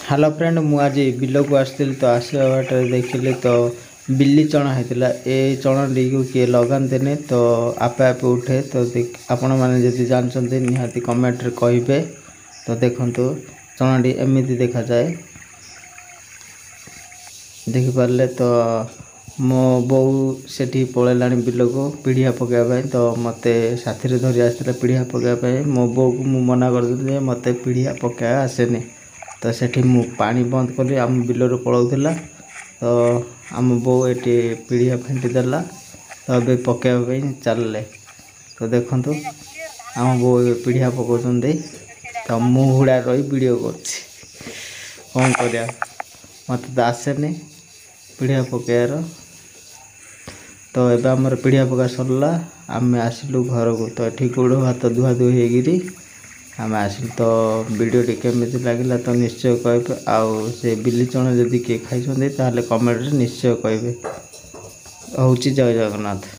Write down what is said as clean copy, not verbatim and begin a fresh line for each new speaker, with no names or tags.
Hello friend मु आज bill को आसती तो आसवा बाट देखिली तो बिल्ली चना होता ए चना को किए लगाते तो आपे आपे उठे तो आपण मैंने जब जानते निहाती कमेंट रे कहे तो देखु चनाटी एमती देखा जाए देखिपारे तो मो बो से पलैला बिल को पीढ़िया पकाइबाई तो मत साथी धरी आसला पीढ़िया पकाइबाई मो बो को मु मना कर मत पीढ़िया पका आसेनी तो सेठी मु पानी बंद कली आम बिलर पलाऊला तो आम बो ये पीढ़िया फेंटी देला तो अभी पकाइबाई चलले तो देखु आम बो पीढ़िया पकाउं तो मुड़ा रही वीडियो कौन कर मत तो आसेनी पीढ़िया पकाइबार तो एबे आमर पीढ़िया पका सरला आम आसिलु घर को तो ये गोड़ हाथ धुआ धुई होगी आम आसिलु तो वीडियो केमी लगे तो निश्चय कहे आउ से बिल्ली चना जदि किए खाई कमेंट निश्चय कहे हूँ जय जगन्नाथ।